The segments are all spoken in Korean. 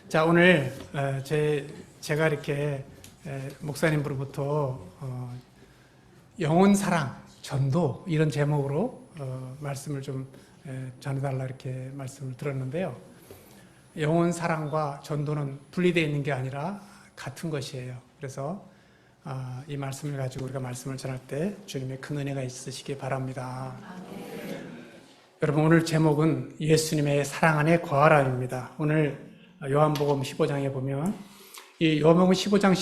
자, 오늘 제가 이렇게 목사님으로부터 영혼 사랑, 전도 이런 제목으로 말씀을 좀 전해달라 이렇게 말씀을 들었는데요. 영혼 사랑과 전도는 분리되어 있는 게 아니라 같은 것이에요. 그래서 이 말씀을 가지고 우리가 말씀을 전할 때 주님의 큰 은혜가 있으시기 바랍니다. 여러분, 오늘 제목은 예수님의 사랑 안에 거하라입니다. 오늘 요한복음 15장에 보면 이 요한복음 15장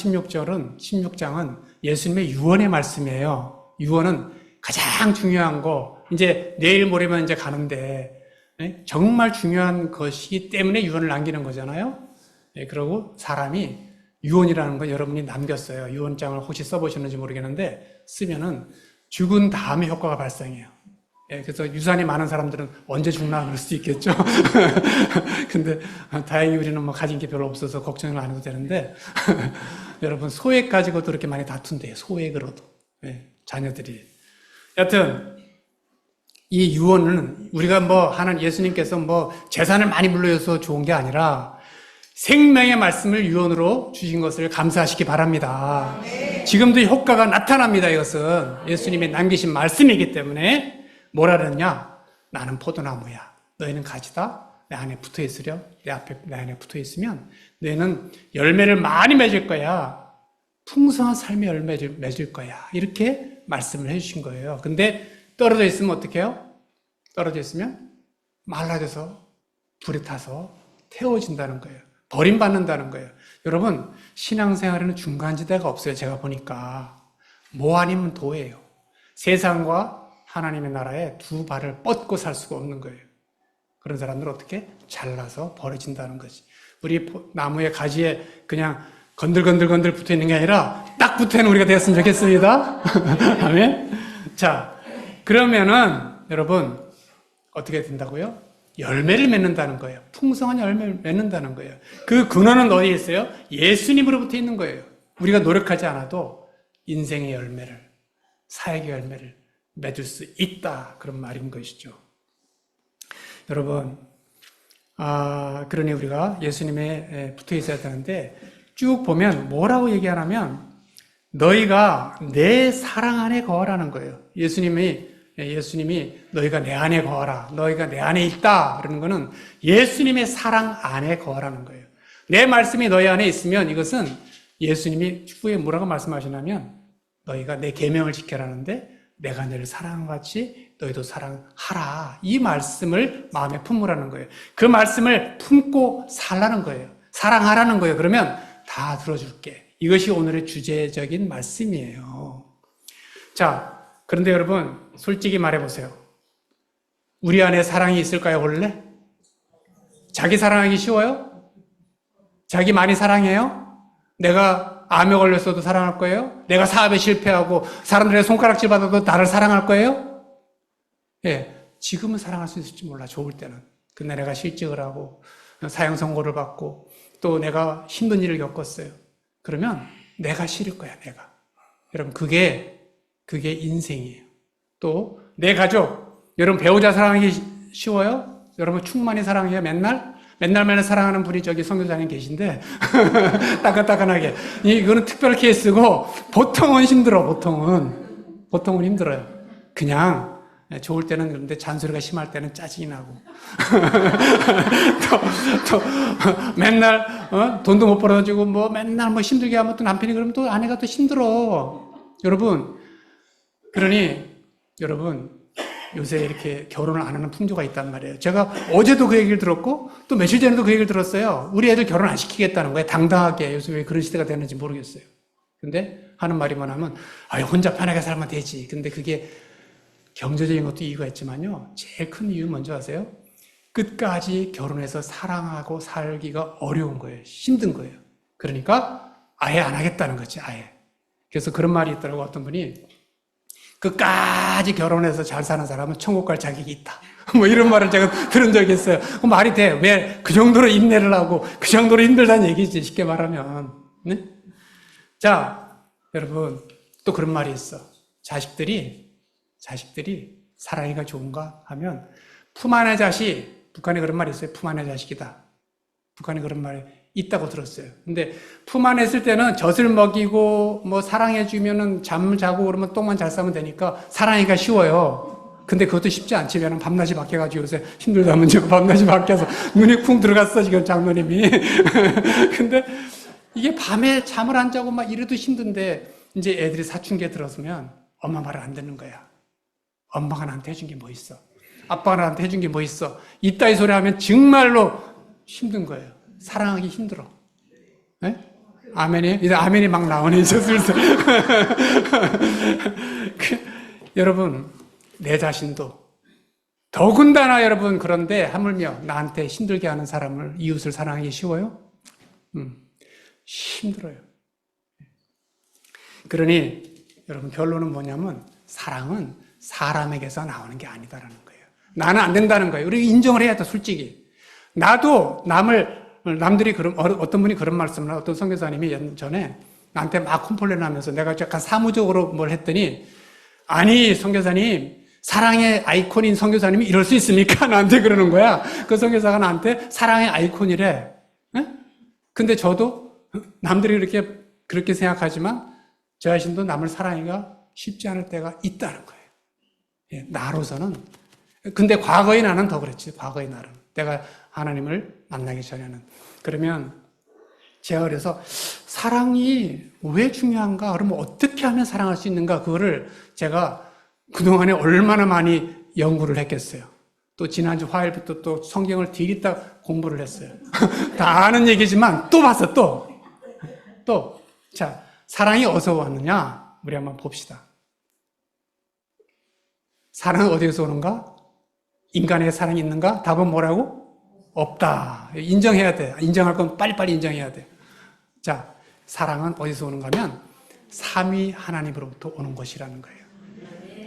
16장은 예수님의 유언의 말씀이에요. 유언은 가장 중요한 거, 이제 내일 모레면 이제 가는데 정말 중요한 것이기 때문에 유언을 남기는 거잖아요. 그리고 사람이 유언이라는 거 여러분이 남겼어요. 유언장을 혹시 써보셨는지 모르겠는데 쓰면은 죽은 다음에 효과가 발생해요. 그래서 유산이 많은 사람들은 언제 죽나 그럴 수도 있겠죠. 근데 다행히 우리는 뭐 가진 게 별로 없어서 걱정을 안 해도 되는데 여러분, 소액 가지고도 이렇게 많이 다툰대요. 소액으로도. 자녀들이. 여튼 이 유언은 우리가 하는 예수님께서 재산을 많이 물려줘서 좋은 게 아니라 생명의 말씀을 유언으로 주신 것을 감사하시기 바랍니다. 지금도 효과가 나타납니다. 이것은 예수님이 남기신 말씀이기 때문에 뭐라 그랬냐? 나는 포도나무야. 너희는 가지다. 내 안에 붙어 있으려. 내 안에 붙어 있으면 너희는 열매를 많이 맺을 거야. 풍성한 삶의 열매를 맺을 거야. 이렇게 말씀을 해주신 거예요. 근데 떨어져 있으면 어떻게 해요? 떨어져 있으면 말라져서 불에 타서 태워진다는 거예요. 버림받는다는 거예요. 여러분, 신앙생활에는 중간지대가 없어요. 제가 보니까 뭐 아니면 도예요. 세상과 하나님의 나라에 두 발을 뻗고 살 수가 없는 거예요. 그런 사람들은 어떻게? 잘라서 버려진다는 거지. 우리 나무의 가지에 그냥 건들건들 붙어 있는 게 아니라 딱 붙어 있는 우리가 되었으면 좋겠습니다. 아멘. 자, 그러면은 여러분 어떻게 된다고요? 열매를 맺는다는 거예요. 풍성한 열매를 맺는다는 거예요. 그 근원은 어디에 있어요? 예수님으로부터 있는 거예요. 우리가 노력하지 않아도 인생의 열매를, 사역의 열매를 맺을 수 있다. 그런 말인 것이죠. 여러분, 그러니 우리가 예수님에 붙어 있어야 되는데 쭉 보면 뭐라고 얘기하냐면 너희가 내 사랑 안에 거하라는 거예요. 예수님이 너희가 내 안에 거하라. 너희가 내 안에 있다. 그러는 거는 예수님의 사랑 안에 거하라는 거예요. 내 말씀이 너희 안에 있으면 이것은 예수님이 후에 뭐라고 말씀하시냐면 너희가 내 계명을 지켜라는데 내가 너를 사랑한 것 같이 너희도 사랑하라. 이 말씀을 마음에 품으라는 거예요. 그 말씀을 품고 살라는 거예요. 사랑하라는 거예요. 그러면 다 들어줄게. 이것이 오늘의 주제적인 말씀이에요. 자, 그런데 여러분 솔직히 말해보세요. 우리 안에 사랑이 있을까요, 원래? 자기 사랑하기 쉬워요? 자기 많이 사랑해요? 내가 암에 걸렸어도 사랑할 거예요? 내가 사업에 실패하고 사람들의 손가락질 받아도 나를 사랑할 거예요? 지금은 사랑할 수 있을지 몰라, 좋을 때는. 근데 내가 실직을 하고 사형 선고를 받고 또 내가 힘든 일을 겪었어요. 그러면 내가 싫을 거야, 내가. 여러분, 그게 인생이에요. 또 내 가족, 여러분 배우자 사랑하기 쉬워요? 여러분 충만히 사랑해요, 맨날 사랑하는 분이 저기 선교사님 계신데 따끈따끈하게. 이거는 특별 케이스고 보통은 힘들어. 보통은 힘들어요. 그냥 좋을 때는 그런데 잔소리가 심할 때는 짜증이 나고 또 맨날 돈도 못 벌어주고 맨날 힘들게 하면 또 남편이 그러면 또 아내가 또 힘들어. 그러니 여러분 요새 이렇게 결혼을 안 하는 풍조가 있단 말이에요. 제가 어제도 그 얘기를 들었고 또 며칠 전에도 그 얘기를 들었어요. 우리 애들 결혼 안 시키겠다는 거예요. 당당하게. 요새 왜 그런 시대가 되는지 모르겠어요. 근데 하는 말이 뭐냐면 혼자 편하게 살면 되지. 근데 그게 경제적인 것도 이유가 있지만요. 제일 큰 이유는 뭔지 아세요? 끝까지 결혼해서 사랑하고 살기가 어려운 거예요. 힘든 거예요. 그러니까 아예 안 하겠다는 거지. 아예. 그래서 그런 말이 있더라고. 어떤 분이 끝까지 결혼해서 잘 사는 사람은 천국 갈 자격이 있다. 이런 말을 제가 들은 적이 있어요. 말이 돼. 왜 그 정도로 인내를 하고 그 정도로 힘들다는 얘기지, 쉽게 말하면. 네? 자, 여러분 또 그런 말이 있어. 자식들이 사랑이가 좋은가 하면 품 안의 자식, 북한에 그런 말이 있어요. 품 안의 자식이다. 북한에 그런 말이 있다고 들었어요. 근데 품 안에 있을 때는 젖을 먹이고 뭐 사랑해주면은 잠 자고 그러면 똥만 잘 싸면 되니까 사랑하기가 쉬워요. 근데 그것도 쉽지 않지만 밤낮이 바뀌어가지고 요새 힘들다면 지금 밤낮이 바뀌어서 눈이 쿵 들어갔어 지금 장로님이. 근데 이게 밤에 잠을 안 자고 막 이래도 힘든데 이제 애들이 사춘기에 들어서면 엄마 말을 안 듣는 거야. 엄마가 나한테 해준 게 뭐 있어? 아빠가 나한테 해준 게 뭐 있어? 이따위 소리 하면 정말로 힘든 거예요. 사랑하기 힘들어. 네? 아멘이? 이제 아멘이 막 나오네, 이제 슬슬. 여러분, 내 자신도 더군다나 여러분, 그런데 하물며 나한테 힘들게 하는 사람을, 이웃을 사랑하기 쉬워요? 힘들어요. 그러니 여러분, 결론은 뭐냐면 사랑은 사람에게서 나오는 게 아니다라는 거예요. 나는 안 된다는 거예요. 우리 인정을 해야 돼, 솔직히. 나도 남들이 어떤 분이 그런 말씀을, 어떤 선교사님이 전에 나한테 막 컴플레인 하면서 내가 약간 사무적으로 뭘 했더니, 아니, 선교사님, 사랑의 아이콘인 선교사님이 이럴 수 있습니까? 나한테 그러는 거야. 그 선교사가 나한테 사랑의 아이콘이래. 에? 근데 저도 남들이 그렇게 생각하지만 저 자신도 남을 사랑하기가 쉽지 않을 때가 있다는 거예요. 예, 나로서는. 근데 과거의 나는 더 그랬지. 과거의 나는. 내가 하나님을 만나기 전에는. 그러면 제가 그래서 사랑이 왜 중요한가? 그러면 어떻게 하면 사랑할 수 있는가? 그거를 제가 그동안에 얼마나 많이 연구를 했겠어요. 또 지난주 화요일부터 또 성경을 디귿다 공부를 했어요. 다 아는 얘기지만 또 봤어, 또. 자, 사랑이 어디서 왔느냐? 우리 한번 봅시다. 사랑은 어디에서 오는가? 인간의 사랑이 있는가? 답은 뭐라고? 없다. 인정해야 돼. 인정할 건 빨리빨리 인정해야 돼. 자, 사랑은 어디서 오는가 하면 삼위 하나님으로부터 오는 것이라는 거예요.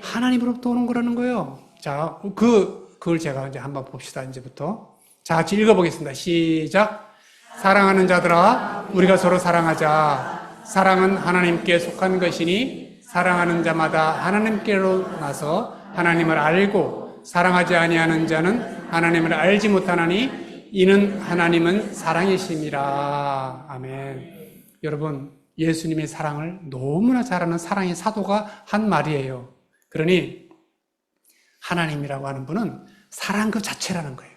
하나님으로부터 오는 거라는 거예요. 자, 그걸 제가 이제 한번 봅시다, 이제부터. 자, 같이 읽어보겠습니다. 시작. 사랑하는 자들아, 우리가 서로 사랑하자. 사랑은 하나님께 속한 것이니 사랑하는 자마다 하나님께로 나서 하나님을 알고 사랑하지 아니하는 자는 하나님을 알지 못하나니 이는 하나님은 사랑이심이라. 아멘. 여러분, 예수님의 사랑을 너무나 잘 아는 사랑의 사도가 한 말이에요. 그러니 하나님이라고 하는 분은 사랑 그 자체라는 거예요.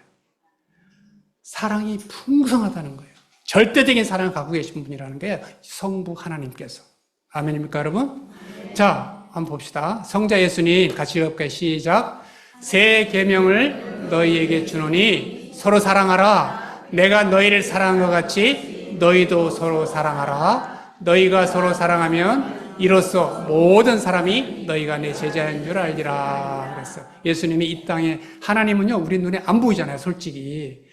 사랑이 풍성하다는 거예요. 절대적인 사랑을 갖고 계신 분이라는 게 성부 하나님께서. 아멘입니까, 여러분? 자, 한번 봅시다. 성자 예수님 같이 읽어볼까요? 시작. 새 계명을 너희에게 주노니 서로 사랑하라. 내가 너희를 사랑한 것 같이 너희도 서로 사랑하라. 너희가 서로 사랑하면 이로써 모든 사람이 너희가 내 제자인 줄 알리라. 그랬어요. 예수님이 이 땅에, 하나님은요, 우리 눈에 안 보이잖아요, 솔직히.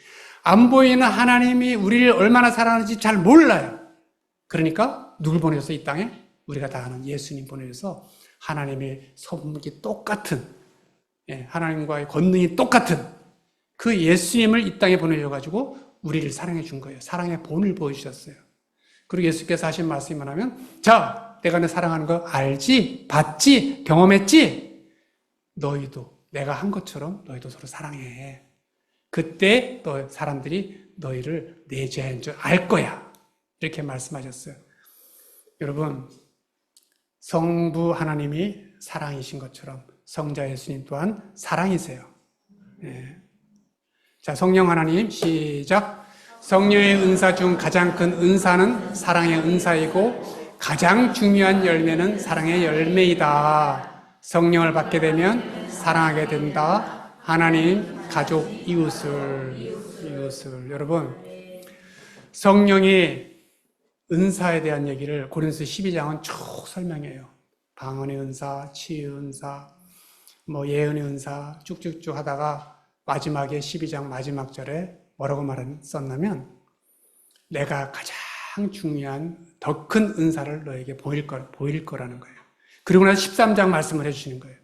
안 보이는 하나님이 우리를 얼마나 사랑하는지 잘 몰라요. 그러니까 누굴 보내셔서 이 땅에? 우리가 다 아는 예수님 보내셔서 하나님의 성품이 똑같은, 하나님과의 권능이 똑같은 그 예수님을 이 땅에 보내셔가지고 우리를 사랑해 준 거예요. 사랑의 본을 보여주셨어요. 그리고 예수께서 하신 말씀이 뭐냐면, 자, 내가 너 사랑하는 거 알지? 봤지? 경험했지? 너희도 내가 한 것처럼 너희도 서로 사랑해. 그때 사람들이 너희를 내 죄인 줄 알 거야. 이렇게 말씀하셨어요. 여러분, 성부 하나님이 사랑이신 것처럼 성자 예수님 또한 사랑이세요. 네. 자, 성령 하나님 시작. 성령의 은사 중 가장 큰 은사는 사랑의 은사이고 가장 중요한 열매는 사랑의 열매이다. 성령을 받게 되면 사랑하게 된다. 하나님, 가족, 이웃을. 여러분, 성령의 은사에 대한 얘기를 고린도서 12장은 쭉 설명해요. 방언의 은사, 치유의 은사, 예언의 은사 쭉쭉쭉 하다가 마지막에 12장 마지막 절에 뭐라고 썼냐면, 내가 가장 중요한 더 큰 은사를 너에게 보일 거라는 거예요. 그리고 나서 13장 말씀을 해주시는 거예요.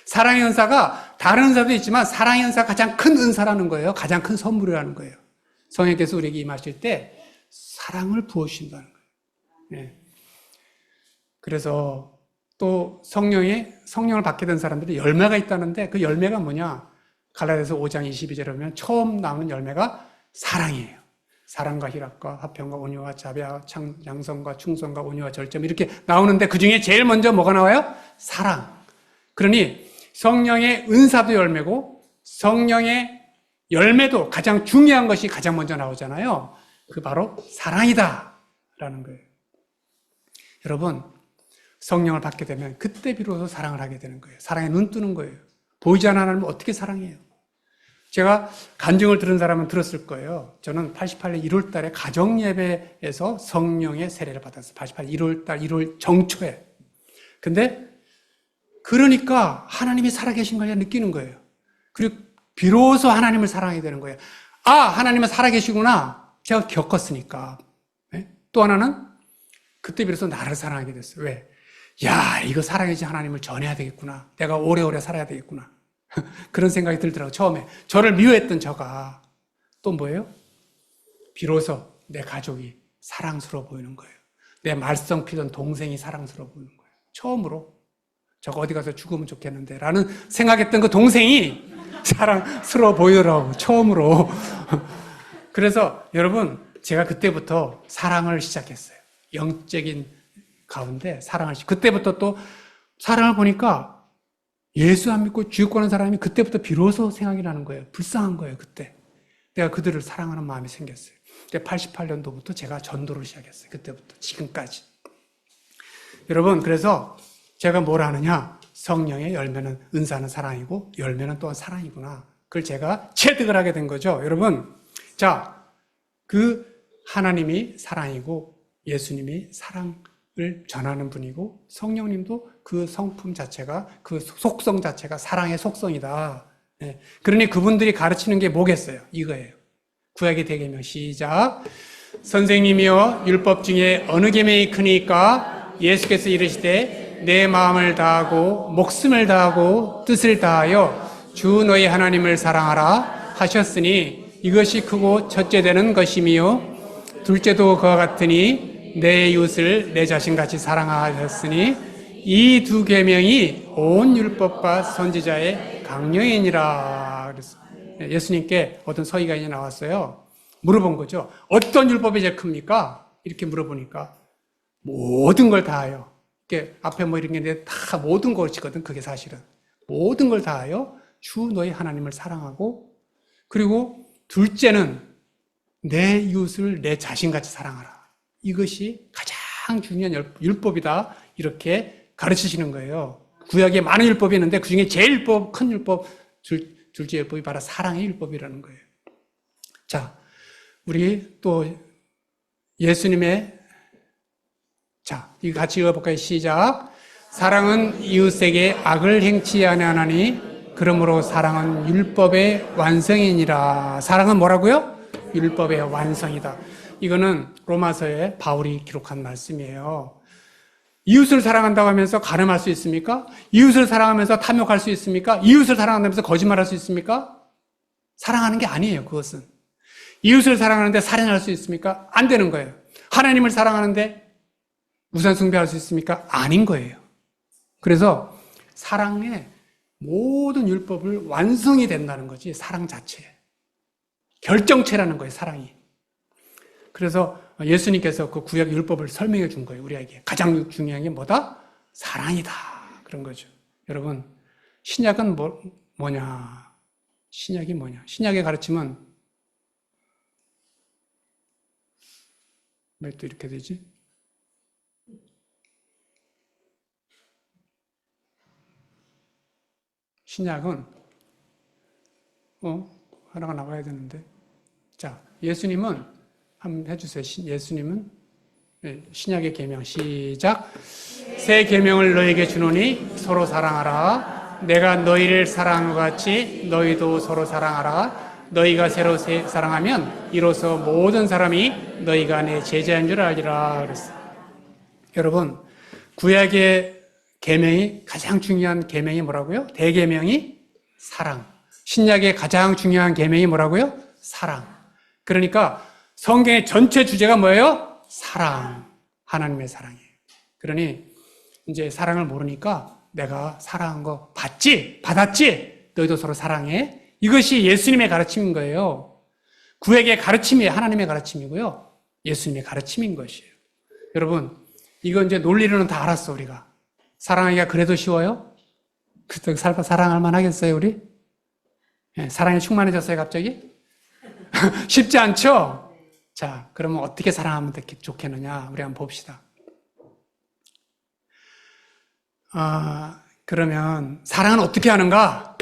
사랑의 은사가 다른 은사도 있지만 사랑의 은사가 가장 큰 은사라는 거예요. 가장 큰 선물이라는 거예요. 성령께서 우리에게 임하실 때 사랑을 부어주신다는 거예요. 네. 그래서 또 성령을 받게 된 사람들이 열매가 있다는데 그 열매가 뭐냐? 갈라디아서 5장 22절에 보면 처음 나오는 열매가 사랑이에요. 사랑과 희락과 화평과 온유와 자비와 양성과 충성과 온유와 절제음 이렇게 나오는데 그중에 제일 먼저 뭐가 나와요? 사랑. 그러니 성령의 은사도 열매고 성령의 열매도 가장 중요한 것이 가장 먼저 나오잖아요. 그 바로 사랑이다 라는 거예요. 여러분, 성령을 받게 되면 그때 비로소 사랑을 하게 되는 거예요. 사랑에 눈 뜨는 거예요. 보이지 않는 하나님을 어떻게 사랑해요? 제가 간증을 들은 사람은 들었을 거예요. 저는 88년 1월 달에 가정예배에서 성령의 세례를 받았어요. 88년 1월 달, 1월 정초에. 근데 그러니까 하나님이 살아계신 걸 느끼는 거예요. 그리고 비로소 하나님을 사랑하게 되는 거예요. 아, 하나님은 살아계시구나. 제가 겪었으니까. 네? 또 하나는 그때 비로소 나를 사랑하게 됐어요. 왜? 야, 이거 사랑해지 하나님을 전해야 되겠구나. 내가 오래오래 살아야 되겠구나. 그런 생각이 들더라고요. 처음에 저를 미워했던 저가 또 뭐예요? 비로소 내 가족이 사랑스러워 보이는 거예요. 내 말썽 피던 동생이 사랑스러워 보이는 거예요. 처음으로 저거 어디 가서 죽으면 좋겠는데 라는 생각했던 그 동생이 사랑스러워 보이더라고요. 처음으로. 그래서 여러분, 제가 그때부터 사랑을 시작했어요. 영적인 가운데 사랑을 그때부터 또 사랑을 보니까 예수 안 믿고 지옥 가는 사람이 그때부터 비로소 생각이 나는 거예요. 불쌍한 거예요, 그때. 내가 그들을 사랑하는 마음이 생겼어요. 88년도부터 제가 전도를 시작했어요. 그때부터 지금까지. 여러분, 그래서 제가 뭘 하느냐? 성령의 열매는 은사는 사랑이고 열매는 또한 사랑이구나. 그걸 제가 체득을 하게 된 거죠. 여러분, 자, 그 하나님이 사랑이고 예수님이 사랑을 전하는 분이고 성령님도 그 성품 자체가 그 속성 자체가 사랑의 속성이다. 네. 그러니 그분들이 가르치는 게 뭐겠어요? 이거예요. 구약의 대계명 시작. 선생님이여 율법 중에 어느 계명이 크니까 예수께서 이르시되 내 마음을 다하고 목숨을 다하고 뜻을 다하여 주 너희 하나님을 사랑하라 하셨으니 이것이 크고 첫째 되는 것이미요 둘째도 그와 같으니 내 이웃을 내 자신같이 사랑하셨으니 이 두 계명이 온 율법과 선지자의 강령이니라. 예수님께 어떤 서기관이 나왔어요. 물어본 거죠. 어떤 율법이 제일 큽니까? 이렇게 물어보니까 모든 걸 다하여. 이렇게 앞에 뭐 이런 게 있는데 다 모든 것이거든. 그게 사실은 모든 걸 다하여 주 너희 하나님을 사랑하고 그리고 둘째는 내 이웃을 내 자신같이 사랑하라. 이것이 가장 중요한 율법이다. 이렇게 가르치시는 거예요. 구약에 많은 율법이 있는데 그중에 제일 큰 율법, 둘째 율법이 바로 사랑의 율법이라는 거예요. 자, 우리 또 예수님의 자, 이거 같이 읽어볼까요? 시작. 사랑은 이웃에게 악을 행치 아니하나니 그러므로 사랑은 율법의 완성이니라. 사랑은 뭐라고요? 율법의 완성이다. 이거는 로마서에 바울이 기록한 말씀이에요. 이웃을 사랑한다고 하면서 가늠할 수 있습니까? 이웃을 사랑하면서 탐욕할 수 있습니까? 이웃을 사랑한다면서 거짓말할 수 있습니까? 사랑하는 게 아니에요, 그것은. 이웃을 사랑하는데 살인할 수 있습니까? 안 되는 거예요. 하나님을 사랑하는데 우상 숭배할 수 있습니까? 아닌 거예요. 그래서 사랑의 모든 율법을 완성이 된다는 거지, 사랑 자체. 결정체라는 거예요, 사랑이. 그래서 예수님께서 그 구약 율법을 설명해 준 거예요, 우리에게. 가장 중요한 게 뭐다? 사랑이다. 그런 거죠. 여러분, 신약은 뭐냐? 신약이 뭐냐? 신약의 가르침은 왜 또 이렇게 되지? 신약은 하나가 나와야 되는데. 자, 예수님은 한번 해주세요. 예수님은 신약의 계명 시작. 새 계명을 너에게 주노니 서로 사랑하라. 내가 너희를 사랑한 것 같이 너희도 서로 사랑하라. 너희가 서로 사랑하면 이로써 모든 사람이 너희가 내 제자인 줄 알리라. 그랬어요. 여러분, 구약의 계명이 가장 중요한 계명이 뭐라고요? 대계명이 사랑. 신약의 가장 중요한 계명이 뭐라고요? 사랑. 그러니까 성경의 전체 주제가 뭐예요? 사랑. 하나님의 사랑이에요. 그러니 이제 사랑을 모르니까 내가 사랑한 거 받았지? 너희도 서로 사랑해. 이것이 예수님의 가르침인 거예요. 구약의 가르침이 하나님의 가르침이고요. 예수님의 가르침인 것이에요. 여러분, 이거 이제 논리로는 다 알았어, 우리가. 사랑하기가 그래도 쉬워요? 그때 사랑할 만 하겠어요, 우리? 네, 사랑이 충만해졌어요, 갑자기? 쉽지 않죠? 자, 그러면 어떻게 사랑하면 좋겠느냐? 우리 한번 봅시다. 그러면 사랑은 어떻게 하는가?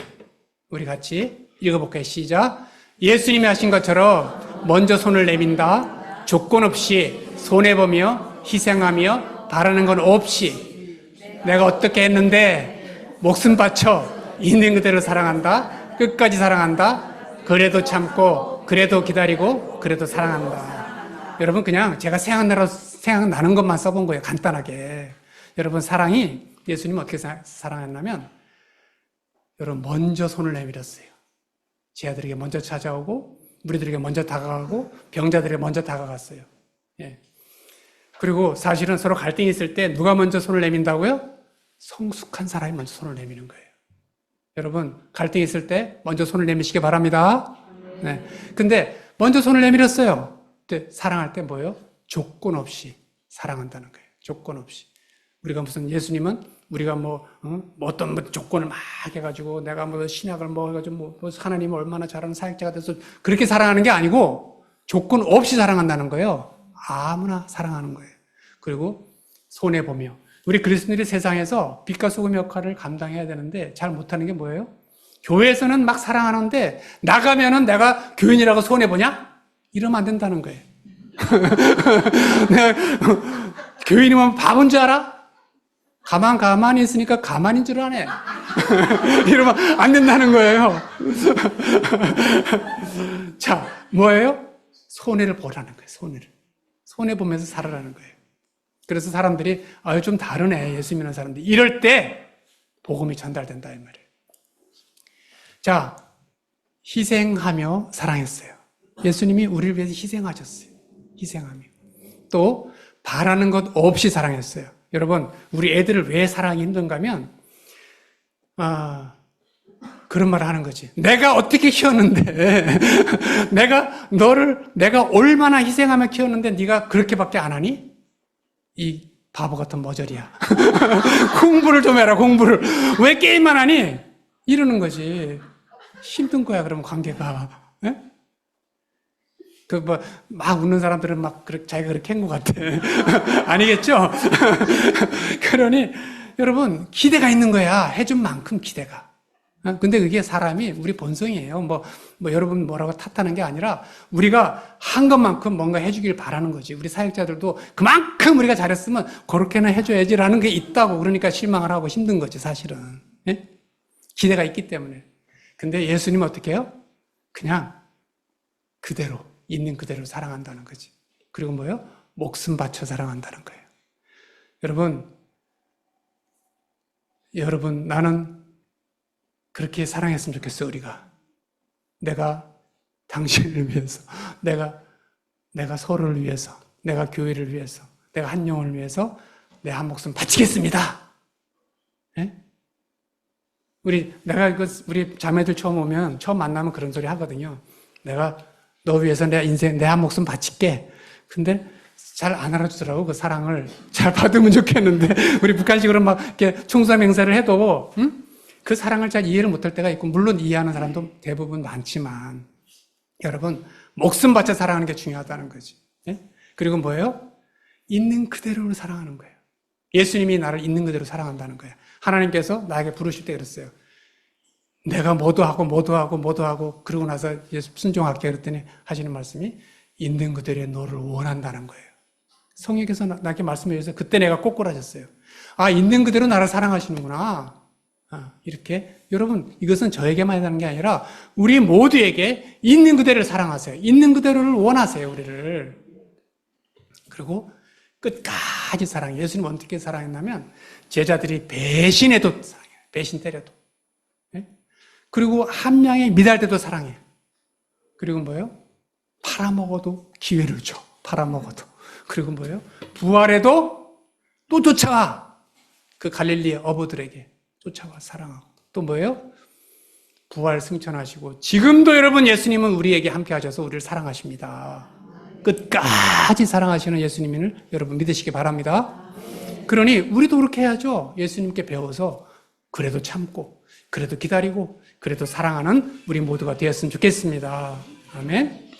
우리 같이 읽어볼까요? 시작. 예수님이 하신 것처럼 먼저 손을 내민다. 조건 없이 손해보며 희생하며 바라는 건 없이 내가 어떻게 했는데 목숨 바쳐 있는 그대로 사랑한다. 끝까지 사랑한다. 그래도 참고 그래도 기다리고 그래도 사랑한다. 여러분 그냥 제가 생각나는 것만 써본 거예요. 간단하게. 여러분 사랑이 예수님은 어떻게 사랑했냐면 여러분 먼저 손을 내밀었어요. 제 아들에게 먼저 찾아오고 무리들에게 먼저 다가가고 병자들에게 먼저 다가갔어요. 예. 그리고 사실은 서로 갈등이 있을 때 누가 먼저 손을 내민다고요? 성숙한 사람이 먼저 손을 내미는 거예요. 여러분 갈등이 있을 때 먼저 손을 내미시기 바랍니다. 네. 근데 먼저 손을 내밀었어요. 근데 사랑할 때 뭐예요? 조건 없이 사랑한다는 거예요. 조건 없이. 우리가 무슨 예수님은 우리가 어떤 조건을 막 해가지고 내가 신약을 해가지고 하나님을 얼마나 잘하는 사역자가 돼서 그렇게 사랑하는 게 아니고 조건 없이 사랑한다는 거예요. 아무나 사랑하는 거예요. 그리고 손해보며 우리 그리스도인들이 세상에서 빛과 소금 역할을 감당해야 되는데 잘 못하는 게 뭐예요? 교회에서는 막 사랑하는데 나가면은 내가 교인이라고 손해보냐? 이러면 안 된다는 거예요. 내가 교인이면 바본 줄 알아? 가만히 있으니까 가만인 줄 아네. 이러면 안 된다는 거예요. 자, 뭐예요? 손해를 보라는 거예요, 손해를. 손해보면서 살아라는 거예요. 그래서 사람들이, 좀 다르네, 예수 믿는 사람들이. 이럴 때, 복음이 전달된다, 이 말이에요. 자, 희생하며 사랑했어요. 예수님이 우리를 위해서 희생하셨어요. 희생하며. 또, 바라는 것 없이 사랑했어요. 여러분, 우리 애들을 왜 사랑이 힘든가 하면, 그런 말을 하는 거지. 내가 어떻게 키웠는데, 내가 얼마나 희생하며 키웠는데, 네가 그렇게밖에 안 하니? 이 바보 같은 머저리야. 공부를 좀 해라, 공부를. 왜 게임만 하니? 이러는 거지. 힘든 거야, 그러면 관계가. 에? 막 웃는 사람들은 자기가 그렇게 한 것 같아. 아니겠죠? 그러니, 여러분, 기대가 있는 거야. 해준 만큼 기대가. 근데 그게 사람이 우리 본성이에요. 여러분 뭐라고 탓하는 게 아니라 우리가 한 것만큼 뭔가 해주길 바라는 거지. 우리 사역자들도 그만큼 우리가 잘했으면 그렇게는 해줘야지라는 게 있다고. 그러니까 실망을 하고 힘든 거지, 사실은. 예? 기대가 있기 때문에. 근데 예수님은 어떻게 해요? 그냥 그대로, 있는 그대로 사랑한다는 거지. 그리고 뭐예요? 목숨 바쳐 사랑한다는 거예요. 여러분, 나는 그렇게 사랑했으면 좋겠어, 우리가. 내가 당신을 위해서, 내가 서로를 위해서, 내가 교회를 위해서, 내가 한 영혼을 위해서 내 한 목숨 바치겠습니다. 예? 우리 자매들 처음 만나면 그런 소리 하거든요. 내가 너 위해서 내 인생, 내 한 목숨 바칠게. 근데 잘 안 알아주더라고, 그 사랑을. 잘 받으면 좋겠는데, 우리 북한식으로 막 이렇게 총수함 행사를 해도, 그 사랑을 잘 이해를 못할 때가 있고, 물론 이해하는 사람도 대부분 많지만, 여러분, 목숨 바쳐 사랑하는 게 중요하다는 거지. 예? 그리고 뭐예요? 있는 그대로 사랑하는 거예요. 예수님이 나를 있는 그대로 사랑한다는 거예요. 하나님께서 나에게 부르실 때 그랬어요. 내가 뭐도 하고, 그러고 나서 예수 순종할게 그랬더니 하시는 말씀이 있는 그대로의 너를 원한다는 거예요. 성령께서 나에게 말씀해 주셔서 그때 내가 꼬꾸라졌어요. 있는 그대로 나를 사랑하시는구나. 이렇게. 여러분, 이것은 저에게만 해당하는 게 아니라 우리 모두에게 있는 그대로를 사랑하세요. 있는 그대로를 원하세요, 우리를. 그리고 끝까지 사랑해요. 예수님은 어떻게 사랑했냐면 제자들이 배신해도 사랑해요. 배신 때려도. 네? 그리고 한 명이 미달돼도 사랑해요. 그리고 뭐예요? 팔아먹어도 기회를 줘. 팔아먹어도. 그리고 뭐예요? 부활해도 또 쫓아와. 그 갈릴리의 어부들에게 쫓아와 사랑하고. 또 뭐예요? 부활 승천하시고 지금도 여러분 예수님은 우리에게 함께 하셔서 우리를 사랑하십니다. 끝까지 사랑하시는 예수님을 여러분 믿으시기 바랍니다. 그러니 우리도 그렇게 해야죠. 예수님께 배워서 그래도 참고 그래도 기다리고 그래도 사랑하는 우리 모두가 되었으면 좋겠습니다. 아멘.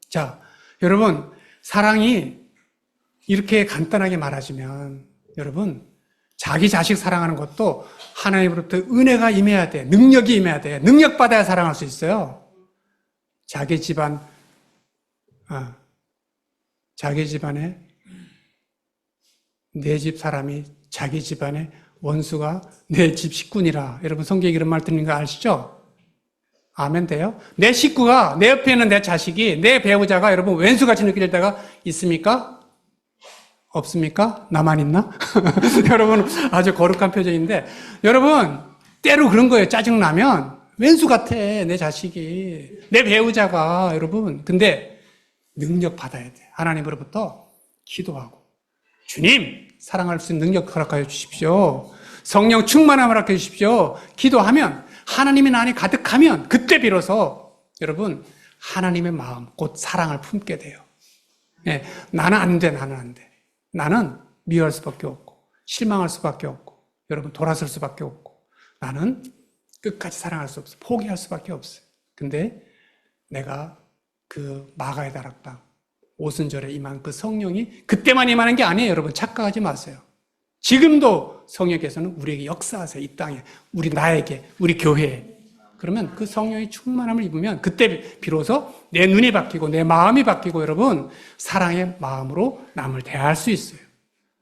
자, 여러분 사랑이 이렇게 간단하게 말하시면 여러분 자기 자식 사랑하는 것도 하나님으로부터 은혜가 임해야 돼. 능력이 임해야 돼. 능력 받아야 사랑할 수 있어요. 자기 집안에 내 집 사람이 자기 집안의 원수가 내 집 식구니라. 여러분 성경에 이런 말 듣는 거 아시죠? 아멘 돼요? 내 식구가 내 옆에 있는 내 자식이 내 배우자가 여러분 왼수같이 느낄 때가 있습니까? 없습니까? 나만 있나? 여러분 아주 거룩한 표정인데 여러분 때로 그런 거예요. 짜증나면 왼수 같아 내 자식이 내 배우자가 여러분 근데 능력 받아야 돼. 하나님으로부터 기도하고 주님 사랑할 수 있는 능력 허락하여 주십시오. 성령 충만함을 허락해 주십시오. 기도하면 하나님의 안에 가득하면 그때 비로소 여러분 하나님의 마음 곧 사랑을 품게 돼요. 예, 나는 안 돼. 나는 미워할 수밖에 없고 실망할 수밖에 없고 여러분 돌아설 수밖에 없고 나는 끝까지 사랑할 수 없어. 포기할 수밖에 없어요. 근데 내가 그 마가의 다락방 오순절에 임한 그 성령이 그때만 임하는 게 아니에요. 여러분 착각하지 마세요. 지금도 성령께서는 우리에게 역사하세요. 이 땅에 나에게 우리 교회에. 그러면 그 성령의 충만함을 입으면 그때 비로소 내 눈이 바뀌고 내 마음이 바뀌고 여러분 사랑의 마음으로 남을 대할 수 있어요.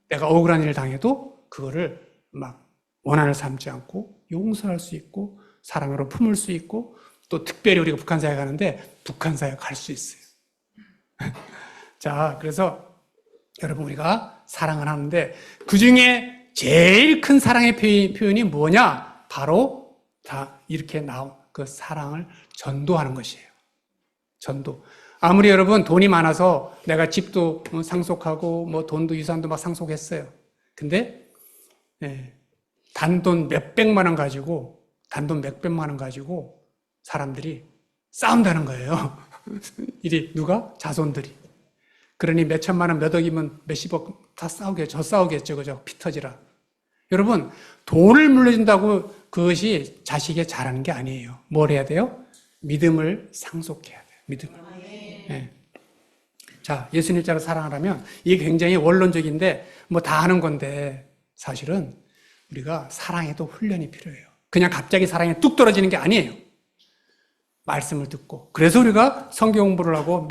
내가 억울한 일을 당해도 그거를 막 원한을 삼지 않고 용서할 수 있고 사랑으로 품을 수 있고 또 특별히 우리가 북한사회 가는데 북한사회 갈 수 있어요. 자, 그래서 여러분 우리가 사랑을 하는데 그중에 제일 큰 사랑의 표현이 뭐냐? 바로 다 이렇게 나온 그 사랑을 전도하는 것이에요. 전도. 아무리 여러분 돈이 많아서 내가 집도 상속하고 뭐 돈도 유산도 막 상속했어요. 근데 단돈 몇백만 원 가지고 사람들이 싸운다는 거예요. 이리 누가? 자손들이. 그러니 몇 천만 원, 몇 억이면 몇십억 다 싸우겠죠. 그죠? 피 터지라. 여러분, 돈을 물려준다고 그것이 자식에 잘하는 게 아니에요. 뭘 해야 돼요? 믿음을 상속해야 돼요. 믿음을. 네. 자, 예수님 자로 사랑을 하면 이게 굉장히 원론적인데 뭐 다 하는 건데 사실은 우리가 사랑에도 훈련이 필요해요. 그냥 갑자기 사랑이 뚝 떨어지는 게 아니에요. 말씀을 듣고 그래서 우리가 성경 공부를 하고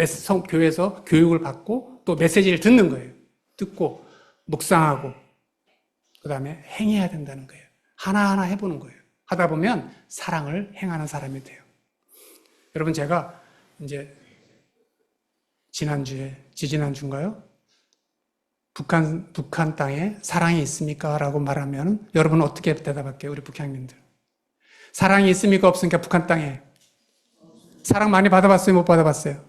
교회에서 교육을 받고 또 메시지를 듣는 거예요. 듣고 묵상하고 그 다음에 행해야 된다는 거예요. 하나하나 해보는 거예요. 하다 보면 사랑을 행하는 사람이 돼요. 여러분 제가 이제 지지난주인가요? 북한 땅에 사랑이 있습니까? 라고 말하면 여러분은 어떻게 대답할게요? 우리 북향민들. 사랑이 있습니까? 없습니까? 북한 땅에. 사랑 많이 받아봤어요? 못 받아봤어요?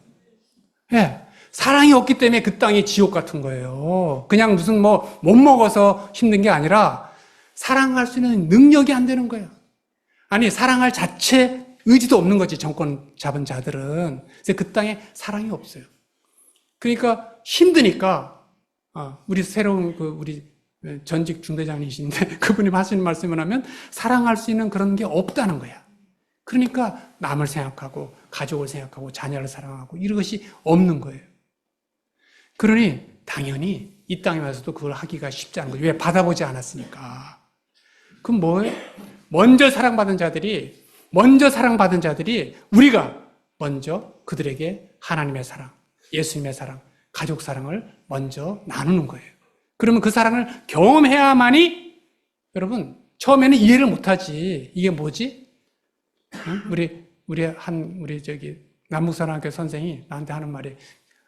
예. 사랑이 없기 때문에 그 땅이 지옥 같은 거예요. 그냥 무슨 못 먹어서 힘든 게 아니라 사랑할 수 있는 능력이 안 되는 거예요. 아니, 사랑할 자체 의지도 없는 거지, 정권 잡은 자들은. 그래서 그 땅에 사랑이 없어요. 그러니까 힘드니까, 우리 새로운 우리 전직 중대장이신데 그분이 하시는 말씀을 하면 사랑할 수 있는 그런 게 없다는 거야. 그러니까 남을 생각하고 가족을 생각하고 자녀를 사랑하고 이런 것이 없는 거예요. 그러니 당연히 이 땅에 와서도 그걸 하기가 쉽지 않은 거예요. 왜? 받아보지 않았으니까. 그럼 뭐예요? 먼저 사랑받은 자들이 우리가 먼저 그들에게 하나님의 사랑, 예수님의 사랑, 가족 사랑을 먼저 나누는 거예요. 그러면 그 사랑을 경험해야만이 여러분 처음에는 이해를 못하지. 이게 뭐지? 우리 남북사랑학교 선생이 나한테 하는 말이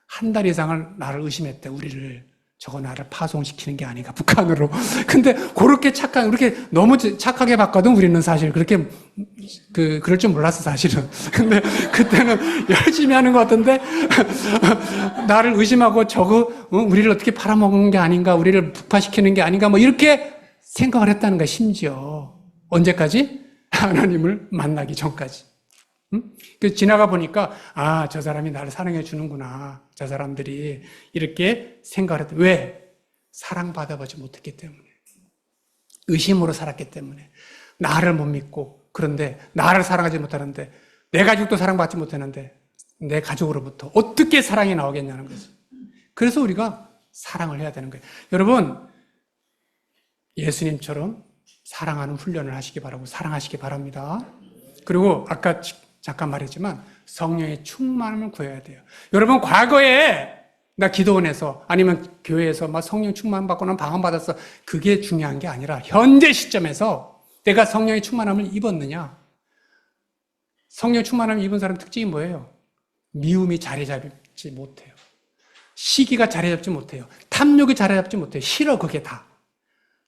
한 달 이상을 나를 의심했대. 우리를 저거 나를 파송시키는 게 아닌가 북한으로. 근데 그렇게 그렇게 너무 착하게 봤거든. 우리는 사실 그렇게 그럴 줄 몰랐어 사실은. 근데 그때는 열심히 하는 것 같은데 나를 의심하고 우리를 어떻게 팔아먹는 게 아닌가, 우리를 북파시키는 게 아닌가 뭐 이렇게 생각을 했다는 거야. 심지어 언제까지? 하나님을 만나기 전까지. 응? 그 지나가 보니까 저 사람이 나를 사랑해 주는구나. 저 사람들이 이렇게 생각을 했다. 왜? 사랑받아보지 못했기 때문에. 의심으로 살았기 때문에. 나를 못 믿고, 그런데 나를 사랑하지 못하는데, 내 가족도 사랑받지 못했는데 내 가족으로부터 어떻게 사랑이 나오겠냐는 거죠. 그래서 우리가 사랑을 해야 되는 거예요. 여러분, 예수님처럼 사랑하는 훈련을 하시기 바라고 사랑하시기 바랍니다. 그리고 아까 잠깐 말했지만 성령의 충만함을 구해야 돼요. 여러분, 과거에 나 기도원에서 아니면 교회에서 막 성령 충만 받고 난 방언 받았어. 그게 중요한 게 아니라 현재 시점에서 내가 성령의 충만함을 입었느냐. 성령 충만함을 입은 사람 특징이 뭐예요? 미움이 자리 잡지 못해요. 시기가 자리 잡지 못해요. 탐욕이 자리 잡지 못해요. 싫어, 그게 다.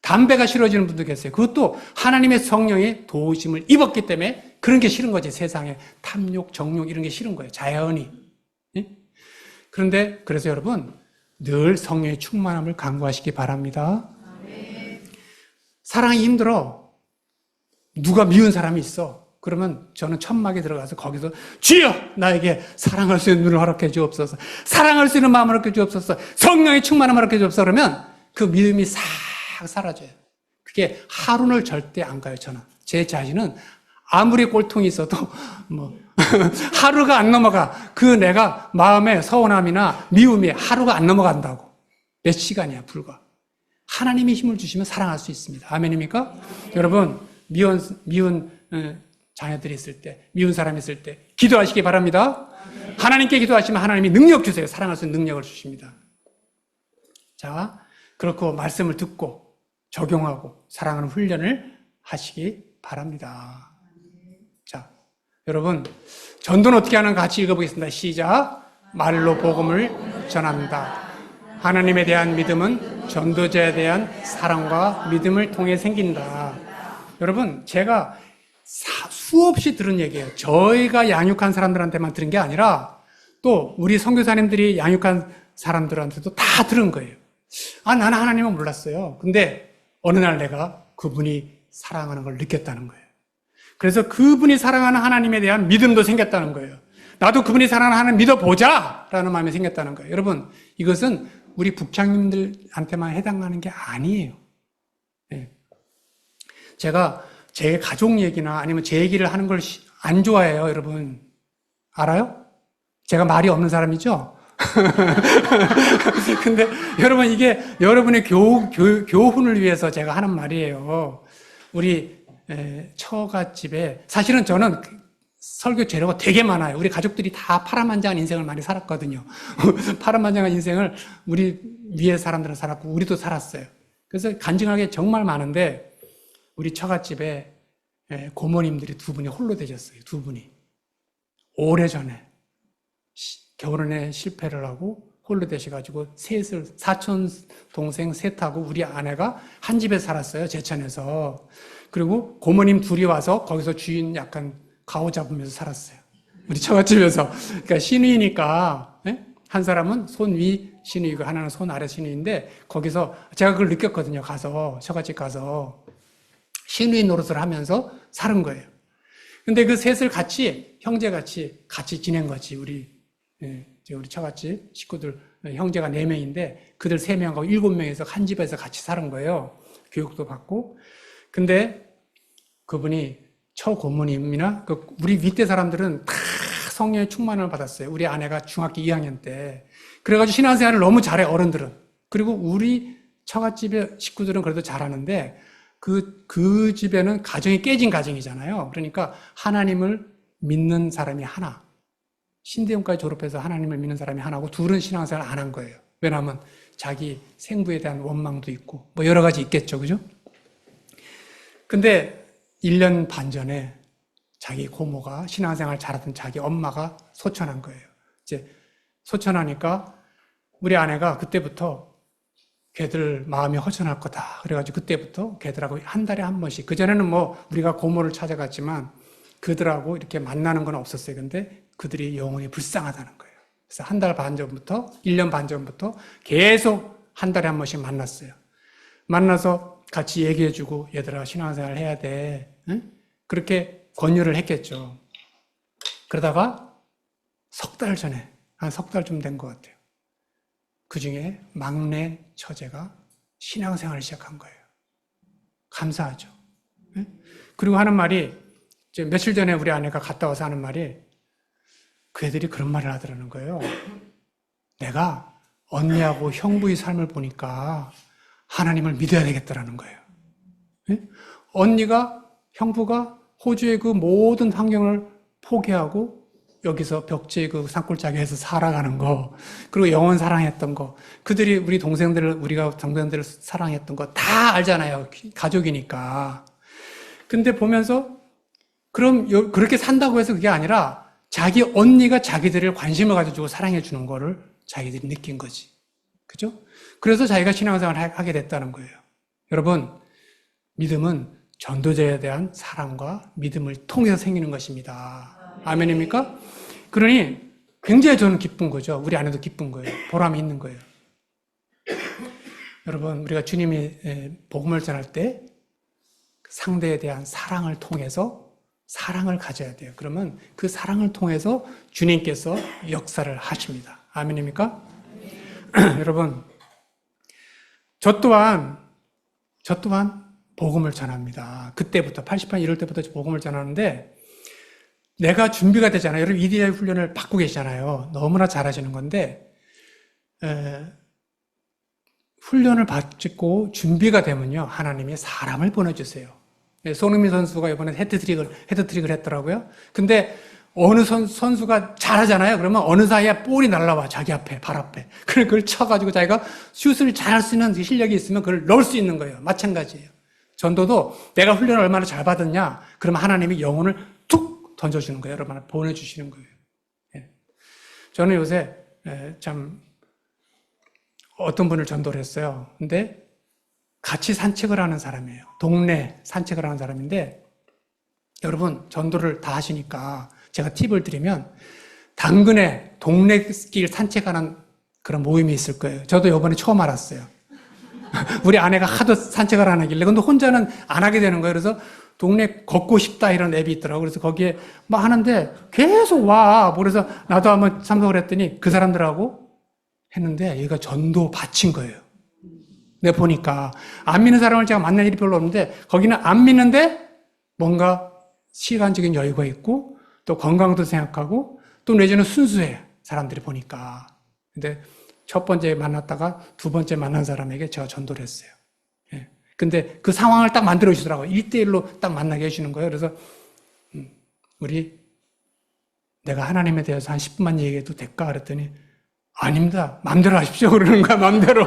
담배가 싫어지는 분도 계세요. 그것도 하나님의 성령의 도우심을 입었기 때문에 그런 게 싫은 거지. 세상에 탐욕, 정욕 이런 게 싫은 거예요. 자연히. 예? 그런데 그래서 여러분 늘 성령의 충만함을 간구하시기 바랍니다. 사랑이 힘들어. 누가 미운 사람이 있어. 그러면 저는 천막에 들어가서 거기서 주여 나에게 사랑할 수 있는 눈을 허락해 주옵소서. 사랑할 수 있는 마음을 허락해 주옵소서. 성령의 충만함을 허락해 주옵소서. 그러면 그 믿음이 싹 사라져요. 그게 하루는 절대 안 가요. 저는 제 자신은 아무리 꼴통이 있어도 하루가 안 넘어가. 그 내가 마음의 서운함이나 미움이 하루가 안 넘어간다고. 몇 시간이야 불과. 하나님이 힘을 주시면 사랑할 수 있습니다. 아멘입니까? 여러분 미운 자녀들이 있을 때, 미운 사람이 있을 때 기도하시기 바랍니다. 하나님께 기도하시면 하나님이 능력 주세요. 사랑할 수 있는 능력을 주십니다. 자, 그렇고 말씀을 듣고 적용하고 사랑하는 훈련을 하시기 바랍니다. 자, 여러분 전도는 어떻게 하는가 같이 읽어보겠습니다. 시작. 말로 복음을 전한다. 하나님에 대한 믿음은 전도자에 대한 사랑과 믿음을 통해 생긴다. 여러분 제가 수없이 들은 얘기예요. 저희가 양육한 사람들한테만 들은 게 아니라 또 우리 선교사님들이 양육한 사람들한테도 다 들은 거예요. 나는 하나님은 몰랐어요. 근데 어느 날 내가 그분이 사랑하는 걸 느꼈다는 거예요. 그래서 그분이 사랑하는 하나님에 대한 믿음도 생겼다는 거예요. 나도 그분이 사랑하는 하나님 믿어보자! 라는 마음이 생겼다는 거예요. 여러분, 이것은 우리 북창님들한테만 해당하는 게 아니에요. 네. 제가 제 가족 얘기나 아니면 제 얘기를 하는 걸 안 좋아해요, 여러분. 알아요? 제가 말이 없는 사람이죠? 근데 여러분 이게 여러분의 교훈을 위해서 제가 하는 말이에요. 우리 처갓집에 사실은 저는 설교 재료가 되게 많아요. 우리 가족들이 다 파란만장한 인생을 많이 살았거든요. 파란만장한 인생을 우리 위에 사람들은 살았고 우리도 살았어요. 그래서 간증하게 정말 많은데 우리 처갓집에 고모님들이 두 분이 홀로 되셨어요. 두 분이. 오래전에 결혼에 실패를 하고 홀로 되셔가지고 사촌 동생 셋하고 우리 아내가 한 집에 살았어요. 제천에서. 그리고 고모님 둘이 와서 거기서 주인 약간 가오 잡으면서 살았어요. 우리 처갓집에서. 그러니까 신우이니까 한 사람은 손 위 신우이고 하나는 손 아래 신우이인데 거기서 제가 그걸 느꼈거든요. 가서 처갓집 가서 신우이 노릇을 하면서 사는 거예요. 근데 그 셋을 같이 형제같이 같이 지낸 거지. 우리 처갓집 식구들 형제가 4명인데 그들 3명하고 7명에서 한 집에서 같이 사는 거예요. 교육도 받고. 근데 그분이 처고모님이나 우리 윗대 사람들은 다 성령의 충만을 받았어요. 우리 아내가 중학교 2학년 때. 그래가지고 신앙생활을 너무 잘해, 어른들은. 그리고 우리 처갓집의 식구들은 그래도 잘하는데 그 집에는 가정이 깨진 가정이잖아요. 그러니까 하나님을 믿는 사람이 하나. 신대용까지 졸업해서 하나님을 믿는 사람이 하나고 둘은 신앙생활 안 한 거예요. 왜냐하면 자기 생부에 대한 원망도 있고 뭐 여러 가지 있겠죠. 그죠? 근데 1년 반 전에 자기 고모가 신앙생활 잘하던 자기 엄마가 소천한 거예요. 이제 소천하니까 우리 아내가 그때부터 걔들 마음이 허전할 거다. 그래가지고 그때부터 걔들하고 한 달에 한 번씩. 그전에는 뭐 우리가 고모를 찾아갔지만 그들하고 이렇게 만나는 건 없었어요. 근데 그들이 영혼이 불쌍하다는 거예요. 그래서 한 달 반 전부터, 1년 반 전부터 계속 한 달에 한 번씩 만났어요. 만나서 같이 얘기해주고 얘들아 신앙생활 해야 돼. 응? 그렇게 권유를 했겠죠. 그러다가 한 석 달 좀 된 것 같아요. 그 중에 막내 처제가 신앙생활을 시작한 거예요. 감사하죠. 네? 그리고 하는 말이, 이제 며칠 전에 우리 아내가 갔다 와서 하는 말이, 그 애들이 그런 말을 하더라는 거예요. 내가 언니하고 형부의 삶을 보니까 하나님을 믿어야 되겠다라는 거예요. 네? 언니가, 형부가 호주의 그 모든 환경을 포기하고 여기서 벽지의 그 산골짜기에서 살아가는 거, 그리고 영원 사랑했던 거, 그들이 우리가 동생들을 사랑했던 거 다 알잖아요. 가족이니까. 근데 보면서, 그럼 그렇게 산다고 해서 그게 아니라 자기 언니가 자기들을 관심을 가져주고 사랑해주는 거를 자기들이 느낀 거지. 그죠? 그래서 자기가 신앙생활을 하게 됐다는 거예요. 여러분, 믿음은 전도자에 대한 사랑과 믿음을 통해서 생기는 것입니다. 아멘입니까? 그러니 굉장히 저는 기쁜 거죠. 우리 아내도 기쁜 거예요. 보람이 있는 거예요. 여러분, 우리가 주님이 복음을 전할 때 상대에 대한 사랑을 통해서 사랑을 가져야 돼요. 그러면 그 사랑을 통해서 주님께서 역사를 하십니다. 아멘입니까? 여러분, 저 또한 복음을 전합니다. 그때부터 80년 이럴 때부터 복음을 전하는데, 내가 준비가 되잖아요. 여러분 EDI 훈련을 받고 계시잖아요. 너무나 잘하시는 건데, 훈련을 받고 준비가 되면요, 하나님이 사람을 보내주세요. 손흥민 선수가 이번에 헤드트릭을 했더라고요. 근데 어느 선수가 잘하잖아요. 그러면 어느 사이에 볼이 날라와, 자기 앞에, 발 앞에. 그걸 쳐가지고 자기가 슛을 잘할 수 있는 실력이 있으면 그걸 넣을 수 있는 거예요. 마찬가지예요. 전도도 내가 훈련을 얼마나 잘 받았냐, 그러면 하나님이 영혼을 툭 던져주는 거예요. 여러분, 보내주시는 거예요. 저는 요새 참 어떤 분을 전도를 했어요. 근데 같이 산책을 하는 사람이에요. 동네 산책을 하는 사람인데, 여러분 전도를 다 하시니까 제가 팁을 드리면, 당근에 동네길 산책하는 그런 모임이 있을 거예요. 저도 이번에 처음 알았어요. 우리 아내가 하도 산책을 안 하길래, 근데 혼자는 안 하게 되는 거예요. 그래서 동네 걷고 싶다 이런 앱이 있더라고요. 그래서 거기에 막 하는데 계속 와. 그래서 나도 한번 참석을 했더니 그 사람들하고 했는데, 얘가 전도 바친 거예요. 내가 보니까 안 믿는 사람을 제가 만날 일이 별로 없는데, 거기는 안 믿는데 뭔가 시간적인 여유가 있고 또 건강도 생각하고 또 내지는 순수해, 사람들이 보니까. 근데 첫 번째 만났다가 두 번째 만난 사람에게 제가 전도를 했어요. 근데 그 상황을 딱 만들어 주시더라고요. 1대1로 딱 만나게 해주는 거예요. 그래서 내가 하나님에 대해서 한 10분만 얘기해도 될까? 그랬더니 아닙니다. 마음대로 하십시오. 그러는 거야, 마음대로.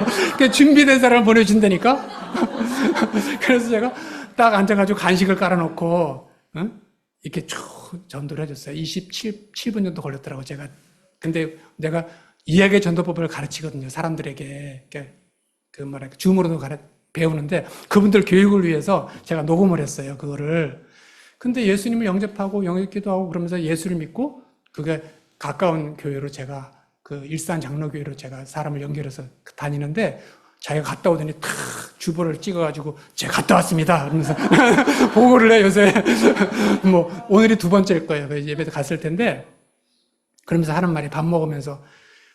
준비된 사람을 보내준다니까? 그래서 제가 딱 앉아가지고 간식을 깔아놓고, 이렇게 쭉 전도를 해줬어요. 27분 정도 걸렸더라고요, 제가. 근데 내가 이야기의 전도법을 가르치거든요, 사람들에게. 줌으로도 배우는데, 그분들 교육을 위해서 제가 녹음을 했어요, 그거를. 근데 예수님을 영접하고 영접기도 하고 그러면서 예수를 믿고, 그게 가까운 교회로 제가, 그 일산 장로교회로 제가 사람을 연결해서 다니는데, 자기가 갔다 오더니 탁 주보를 찍어가지고 제가 갔다 왔습니다 그러면서 보고를 해. 요새 오늘이 두 번째일 거예요. 그 예배도 갔을 텐데, 그러면서 하는 말이, 밥 먹으면서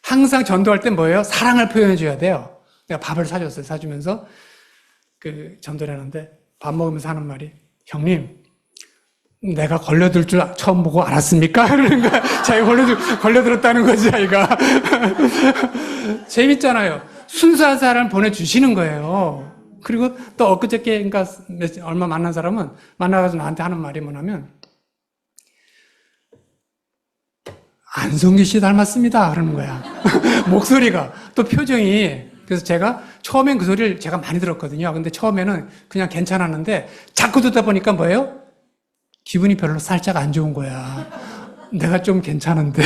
항상 전도할 땐 뭐예요? 사랑을 표현해 줘야 돼요. 내가 밥을 사줬어요. 사주면서 그 전도를 하는데, 밥 먹으면서 하는 말이, 형님, 내가 걸려들 줄 처음 보고 알았습니까? 그러는 거야. 자기가 걸려들었다는 거지, 자기가. 재밌잖아요. 순수한 사람을 보내주시는 거예요. 그리고 또 엊그저께, 그러니까 얼마 만난 사람은 만나가지고 나한테 하는 말이 뭐냐면, 안성기 씨 닮았습니다. 그러는 거야. 목소리가, 또 표정이. 그래서 제가 처음엔 그 소리를 제가 많이 들었거든요. 근데 처음에는 그냥 괜찮았는데, 자꾸 듣다 보니까 뭐예요? 기분이 별로 살짝 안 좋은 거야. 내가 좀 괜찮은데.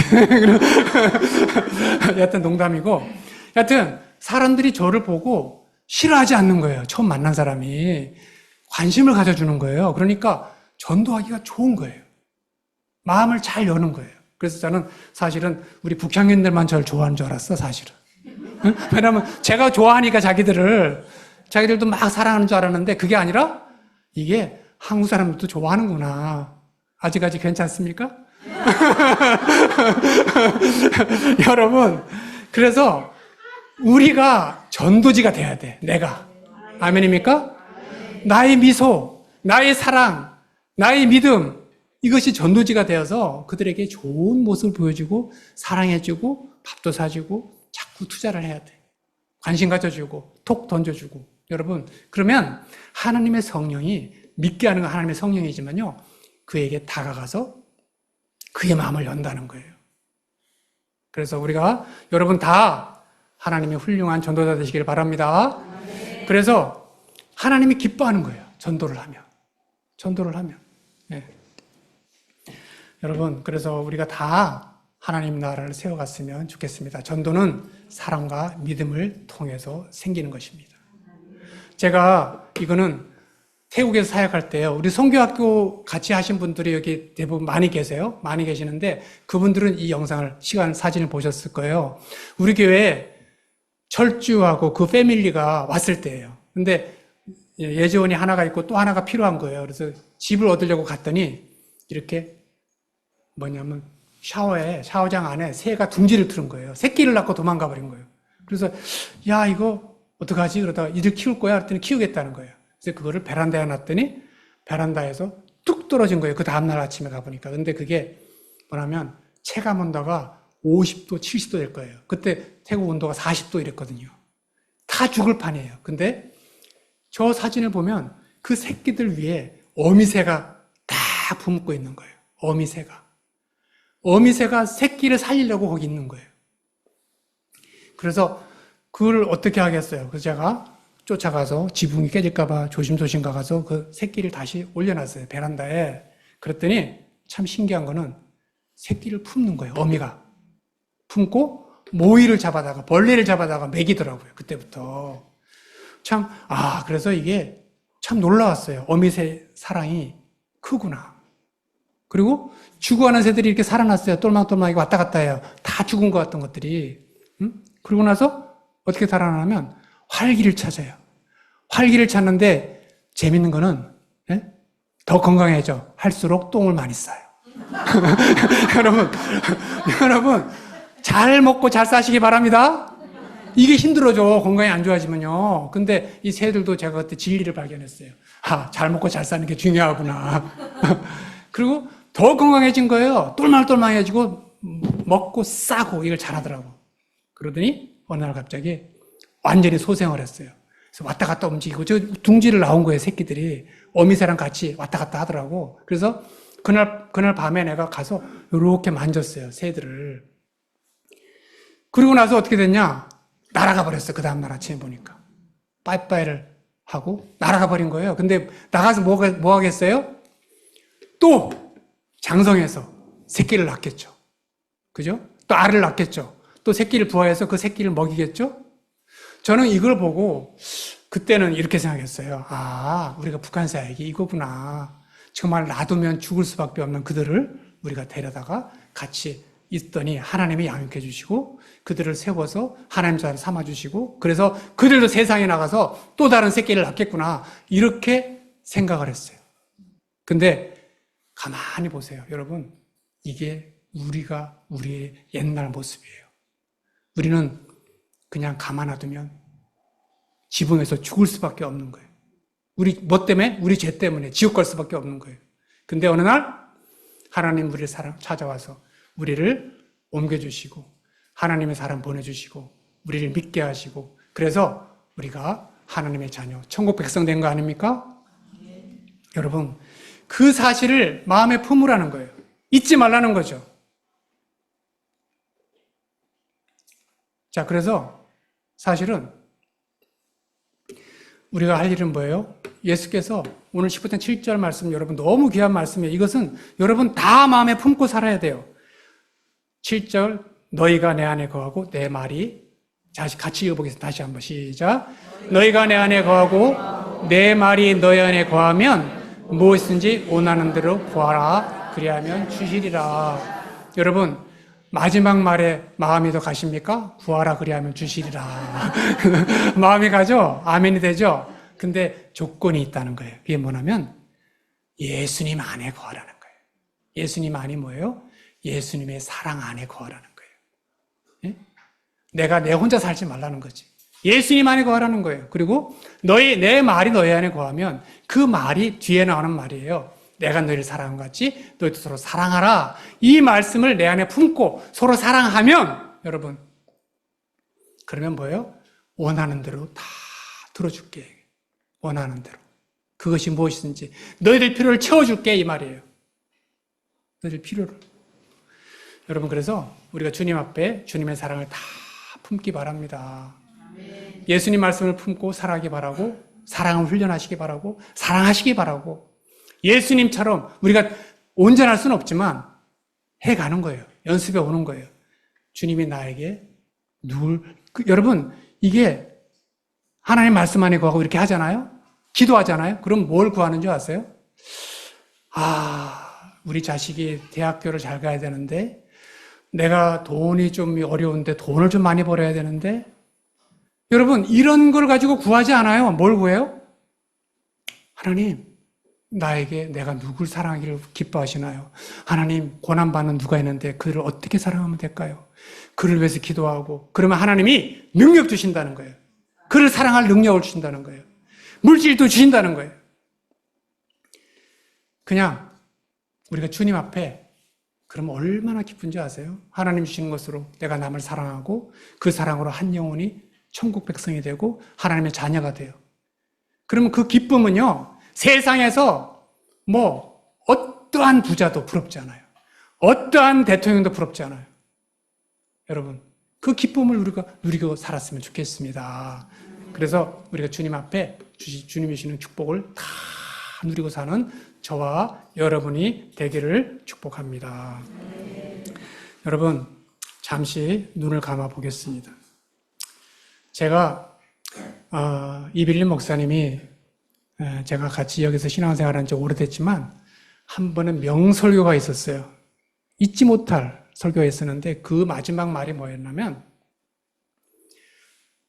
여하튼 농담이고, 여하튼 사람들이 저를 보고 싫어하지 않는 거예요. 처음 만난 사람이 관심을 가져주는 거예요. 그러니까 전도하기가 좋은 거예요. 마음을 잘 여는 거예요. 그래서 저는 사실은 우리 북향인들만 저를 좋아하는 줄 알았어, 사실은. 왜냐면 제가 좋아하니까 자기들도 막 사랑하는 줄 알았는데, 그게 아니라 이게 한국 사람들도 좋아하는구나. 아직까지 괜찮습니까? 여러분, 그래서 우리가 전도지가 돼야 돼. 내가. 아멘입니까? 나의 미소, 나의 사랑, 나의 믿음, 이것이 전도지가 되어서 그들에게 좋은 모습을 보여주고 사랑해주고 밥도 사주고 자꾸 투자를 해야 돼. 관심 가져주고 톡 던져주고. 여러분, 그러면 하나님의 성령이, 믿게 하는 건 하나님의 성령이지만요, 그에게 다가가서 그의 마음을 연다는 거예요. 그래서 우리가 여러분 다 하나님의 훌륭한 전도자 되시기를 바랍니다. 그래서 하나님이 기뻐하는 거예요. 전도를 하면. 네. 여러분, 그래서 우리가 다 하나님 나라를 세워갔으면 좋겠습니다. 전도는 사랑과 믿음을 통해서 생기는 것입니다. 제가 이거는 태국에서 사역할 때요, 우리 선교학교 같이 하신 분들이 여기 대부분 많이 계세요. 많이 계시는데 그분들은 이 영상을, 사진을 보셨을 거예요. 우리 교회에 철주하고 그 패밀리가 왔을 때예요. 근데 예지원이 하나가 있고 또 하나가 필요한 거예요. 그래서 집을 얻으려고 갔더니 이렇게 뭐냐면 샤워장 안에 새가 둥지를 틀은 거예요. 새끼를 낳고 도망가 버린 거예요. 그래서 야, 이거 어떡하지? 그러다가 이들 키울 거야? 그랬더니 키우겠다는 거예요. 그래서 그거를 베란다에 놨더니 베란다에서 뚝 떨어진 거예요. 그 다음날 아침에 가보니까. 근데 그게 뭐냐면 체감 온도가 50도, 70도 될 거예요. 그때 태국 온도가 40도 이랬거든요. 다 죽을 판이에요. 근데 저 사진을 보면 그 새끼들 위에 어미새가 다 품고 있는 거예요. 어미새가 새끼를 살리려고 거기 있는 거예요. 그래서 그걸 어떻게 하겠어요? 그래서 제가 쫓아가서 지붕이 깨질까봐 조심조심 가서 그 새끼를 다시 올려놨어요. 베란다에. 그랬더니 참 신기한 거는 새끼를 품는 거예요. 어미가. 품고 모이를 잡아다가, 벌레를 잡아다가 먹이더라고요. 그때부터. 참, 그래서 이게 참 놀라웠어요. 어미새 사랑이 크구나. 그리고 죽어가는 새들이 이렇게 살아났어요. 똘망똘망하게 왔다 갔다 해요. 다 죽은 것 같던 것들이. 그러고 나서 어떻게 살아나면 활기를 찾아요. 활기를 찾는데 재밌는 거는 더 건강해져. 할수록 똥을 많이 싸요. 여러분 잘 먹고 잘 사시기 바랍니다. 이게 힘들어져. 건강이 안 좋아지면요. 근데 이 새들도 제가 그때 진리를 발견했어요. 잘 먹고 잘 사는 게 중요하구나. 그리고 더 건강해진 거예요. 똘망똘망해지고 먹고 싸고 이걸 잘하더라고. 그러더니 어느 날 갑자기 완전히 소생을 했어요. 그래서 왔다 갔다 움직이고 저 둥지를 나온 거예요. 새끼들이 어미새랑 같이 왔다 갔다 하더라고. 그래서 그날 밤에 내가 가서 이렇게 만졌어요. 새들을. 그리고 나서 어떻게 됐냐? 날아가 버렸어. 그 다음날 아침에 보니까. 빠이빠이를 하고 날아가 버린 거예요. 근데 나가서 뭐 하겠어요? 또 장성해서 새끼를 낳겠죠. 그죠? 또 알을 낳겠죠. 또 새끼를 부화해서 그 새끼를 먹이겠죠? 저는 이걸 보고 그때는 이렇게 생각했어요. 우리가 북한 사역이 이거구나. 정말 놔두면 죽을 수밖에 없는 그들을 우리가 데려다가 같이 있더니 하나님이 양육해 주시고 그들을 세워서 하나님 자를 삼아 주시고 그래서 그들도 세상에 나가서 또 다른 새끼를 낳겠구나. 이렇게 생각을 했어요. 근데 가만히 보세요. 여러분, 이게 우리의 옛날 모습이에요. 우리는 그냥 가만 놔두면 지붕에서 죽을 수밖에 없는 거예요. 우리 뭐 때문에? 우리 죄 때문에 지옥 갈 수밖에 없는 거예요. 근데 어느 날 하나님 우리를 찾아와서 우리를 옮겨주시고 하나님의 사람 보내주시고 우리를 믿게 하시고 그래서 우리가 하나님의 자녀, 천국 백성 된 거 아닙니까? 여러분, 그 사실을 마음에 품으라는 거예요. 잊지 말라는 거죠. 자, 그래서 사실은 우리가 할 일은 뭐예요? 예수께서 오늘 10편 7절 말씀, 여러분 너무 귀한 말씀이에요. 이것은 여러분 다 마음에 품고 살아야 돼요. 7절, 너희가 내 안에 거하고 내 말이, 같이 읽어보겠습니다. 다시 한번 시작. 너희가 내 안에 거하고 내 말이 너희 안에 거하면 무엇이든지 원하는 대로 구하라. 그리하면 주시리라. 여러분, 마지막 말에 마음이 더 가십니까? 구하라 그리하면 주시리라. 마음이 가죠? 아멘이 되죠? 근데 조건이 있다는 거예요. 그게 뭐냐면 예수님 안에 거하라는 거예요. 예수님 안이 뭐예요? 예수님의 사랑 안에 거하라는 거예요. 예? 내가 내 혼자 살지 말라는 거지. 예수님 안에 거하라는 거예요. 그리고 내 말이 너희 안에 거하면 그 말이 뒤에 나오는 말이에요. 내가 너희를 사랑한 것 같이 너희도 서로 사랑하라. 이 말씀을 내 안에 품고 서로 사랑하면 여러분 그러면 뭐예요? 원하는 대로 다 들어줄게. 원하는 대로. 그것이 무엇이든지 너희들 필요를 채워줄게 이 말이에요. 너희들 필요를. 여러분 그래서 우리가 주님 앞에 주님의 사랑을 다 품기 바랍니다. 예수님 말씀을 품고 살아가기 바라고 사랑을 훈련하시기 바라고 사랑하시기 바라고 예수님처럼 우리가 온전할 수는 없지만 해가는 거예요. 연습해 오는 거예요. 주님이 나에게 여러분 이게 하나님 말씀 안에 구하고 이렇게 하잖아요. 기도하잖아요. 그럼 뭘 구하는 줄 아세요? 우리 자식이 대학교를 잘 가야 되는데 내가 돈이 좀 어려운데 돈을 좀 많이 벌어야 되는데 여러분 이런 걸 가지고 구하지 않아요. 뭘 구해요? 하나님 나에게 내가 누굴 사랑하기를 기뻐하시나요? 하나님 고난받는 누가 있는데 그를 어떻게 사랑하면 될까요? 그를 위해서 기도하고 그러면 하나님이 능력 주신다는 거예요. 그를 사랑할 능력을 주신다는 거예요. 물질도 주신다는 거예요. 그냥 우리가 주님 앞에 그러면 얼마나 기쁜지 아세요? 하나님 주시는 것으로 내가 남을 사랑하고 그 사랑으로 한 영혼이 천국 백성이 되고 하나님의 자녀가 돼요. 그러면 그 기쁨은요, 세상에서 어떠한 부자도 부럽지 않아요. 어떠한 대통령도 부럽지 않아요. 여러분, 그 기쁨을 우리가 누리고 살았으면 좋겠습니다. 그래서 우리가 주님 앞에 주님이 주시는 축복을 다 누리고 사는 저와 여러분이 되기를 축복합니다. 여러분, 잠시 눈을 감아 보겠습니다. 제가 이빌린 목사님이 제가 같이 여기서 신앙생활한 지 오래됐지만 한 번은 명설교가 있었어요. 잊지 못할 설교가 있었는데 그 마지막 말이 뭐였냐면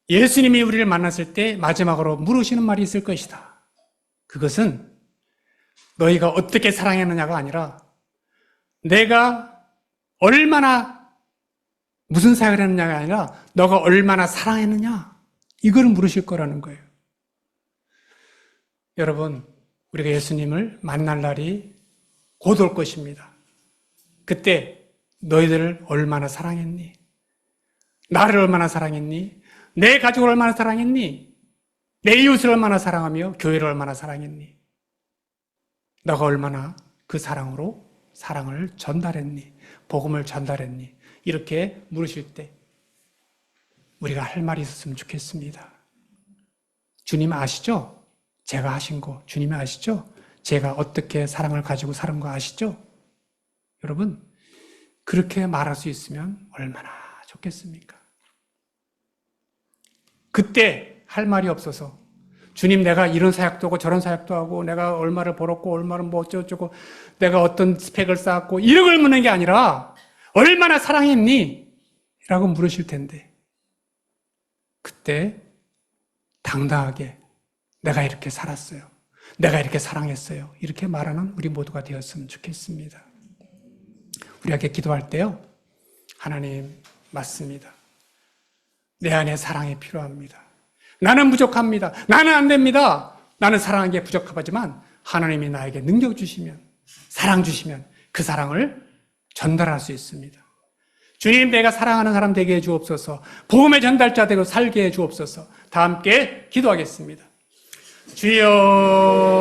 예수님이 우리를 만났을 때 마지막으로 물으시는 말이 있을 것이다. 그것은 너희가 어떻게 사랑했느냐가 아니라 내가 얼마나 무슨 사역을 했느냐가 아니라 너가 얼마나 사랑했느냐 이걸 물으실 거라는 거예요. 여러분 우리가 예수님을 만날 날이 곧 올 것입니다. 그때 너희들을 얼마나 사랑했니? 나를 얼마나 사랑했니? 내 가족을 얼마나 사랑했니? 내 이웃을 얼마나 사랑하며 교회를 얼마나 사랑했니? 너가 얼마나 그 사랑으로 사랑을 전달했니? 복음을 전달했니? 이렇게 물으실 때 우리가 할 말이 있었으면 좋겠습니다. 주님 아시죠? 제가 하신 거 주님이 아시죠? 제가 어떻게 사랑을 가지고 사는 거 아시죠? 여러분 그렇게 말할 수 있으면 얼마나 좋겠습니까? 그때 할 말이 없어서 주님 내가 이런 사역도 하고 저런 사역도 하고 내가 얼마를 벌었고 얼마를 어쩌고 내가 어떤 스펙을 쌓았고 이런 걸 묻는 게 아니라 얼마나 사랑했니? 라고 물으실 텐데 그때 당당하게 내가 이렇게 살았어요. 내가 이렇게 사랑했어요. 이렇게 말하는 우리 모두가 되었으면 좋겠습니다. 우리에게 기도할 때요. 하나님 맞습니다. 내 안에 사랑이 필요합니다. 나는 부족합니다. 나는 안 됩니다. 나는 사랑한 게 부족하지만 하나님이 나에게 능력 주시면 사랑 주시면 그 사랑을 전달할 수 있습니다. 주님 내가 사랑하는 사람 되게 해 주옵소서. 복음의 전달자 되고 살게 해 주옵소서. 다 함께 기도하겠습니다. 주여